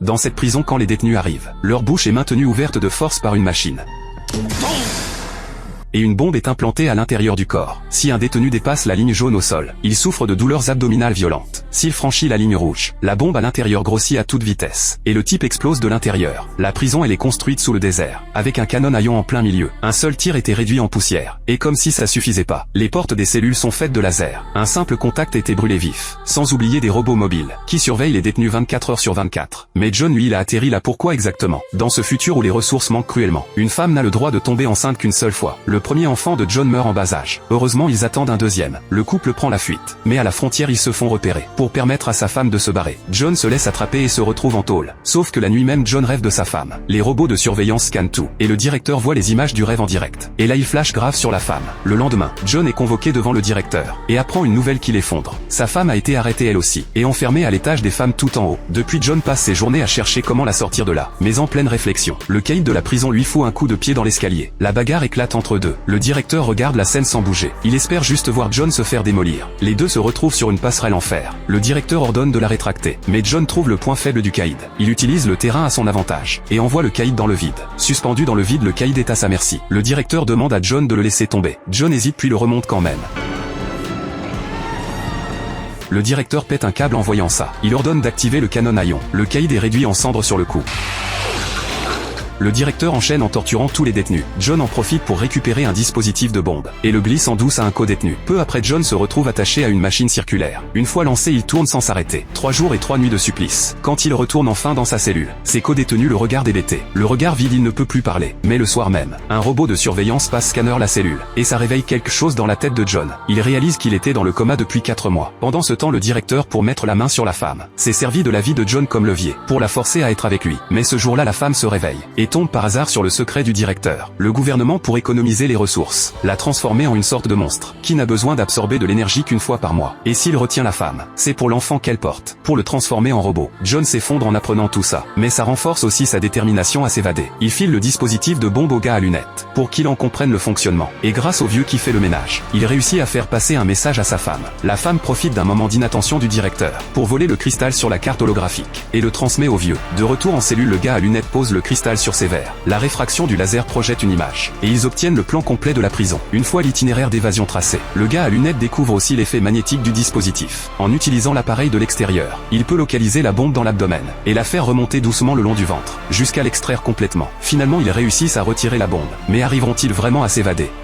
dans cette prison quand les détenus arrivent. Leur bouche est maintenue ouverte de force par une machine. Et une bombe est implantée à l'intérieur du corps. Si un détenu dépasse la ligne jaune au sol, il souffre de douleurs abdominales violentes. S'il franchit la ligne rouge, la bombe à l'intérieur grossit à toute vitesse, et le type explose de l'intérieur. La prison elle est construite sous le désert, avec un canon à ion en plein milieu. Un seul tir était réduit en poussière, et comme si ça suffisait pas, les portes des cellules sont faites de laser. Un simple contact était brûlé vif, sans oublier des robots mobiles, qui surveillent les détenus 24 heures sur 24. Mais John lui il a atterri là pourquoi exactement? Dans ce futur où les ressources manquent cruellement, une femme n'a le droit de tomber enceinte qu'une seule fois. Le premier enfant de John meurt en bas âge. Heureusement ils attendent un deuxième. Le couple prend la fuite. Mais à la frontière ils se font repérer. Pour permettre à sa femme de se barrer, John se laisse attraper et se retrouve en tôle. Sauf que la nuit même John rêve de sa femme. Les robots de surveillance scannent tout. Et le directeur voit les images du rêve en direct. Et là il flash grave sur la femme. Le lendemain, John est convoqué devant le directeur. Et apprend une nouvelle qui l'effondre. Sa femme a été arrêtée elle aussi. Et enfermée à l'étage des femmes tout en haut. Depuis John passe ses journées à chercher comment la sortir de là. Mais en pleine réflexion, le caïd de la prison lui fout un coup de pied dans l'escalier. La bagarre éclate entre eux deux. Le directeur regarde la scène sans bouger. Il espère juste voir John se faire démolir. Les deux se retrouvent sur une passerelle en fer. Le directeur ordonne de la rétracter. Mais John trouve le point faible du caïd. Il utilise le terrain à son avantage. Et envoie le caïd dans le vide. Suspendu dans le vide, le caïd est à sa merci. Le directeur demande à John de le laisser tomber. John hésite puis le remonte quand même. Le directeur pète un câble en voyant ça. Il ordonne d'activer le canon à ion. Le caïd est réduit en cendres sur le coup. Le directeur enchaîne en torturant tous les détenus. John en profite pour récupérer un dispositif de bombe, et le glisse en douce à un co-détenu. Peu après John se retrouve attaché à une machine circulaire. Une fois lancé il tourne sans s'arrêter. 3 jours et 3 nuits de supplice. Quand il retourne enfin dans sa cellule, ses co-détenus le regardent hébété. Le regard vide il ne peut plus parler. Mais le soir même, un robot de surveillance passe scanner la cellule, et ça réveille quelque chose dans la tête de John. Il réalise qu'il était dans le coma depuis 4 mois. Pendant ce temps le directeur pour mettre la main sur la femme, s'est servi de la vie de John comme levier, pour la forcer à être avec lui. Mais ce jour-là la femme se réveille, et tombe par hasard sur le secret du directeur. Le gouvernement pour économiser les ressources, l'a transformé en une sorte de monstre, qui n'a besoin d'absorber de l'énergie qu'une fois par mois. Et s'il retient la femme, c'est pour l'enfant qu'elle porte, pour le transformer en robot. John s'effondre en apprenant tout ça, mais ça renforce aussi sa détermination à s'évader. Il file le dispositif de bombe au gars à lunettes, pour qu'il en comprenne le fonctionnement. Et grâce au vieux qui fait le ménage, il réussit à faire passer un message à sa femme. La femme profite d'un moment d'inattention du directeur, pour voler le cristal sur la carte holographique, et le transmet au vieux. De retour en cellule le gars à lunettes pose le cristal sur ses verres. La réfraction du laser projette une image, et ils obtiennent le plan complet de la prison. Une fois l'itinéraire d'évasion tracé, le gars à lunettes découvre aussi l'effet magnétique du dispositif. En utilisant l'appareil de l'extérieur, il peut localiser la bombe dans l'abdomen, et la faire remonter doucement le long du ventre, jusqu'à l'extraire complètement. Finalement ils réussissent à retirer la bombe, mais arriveront-ils vraiment à s'évader?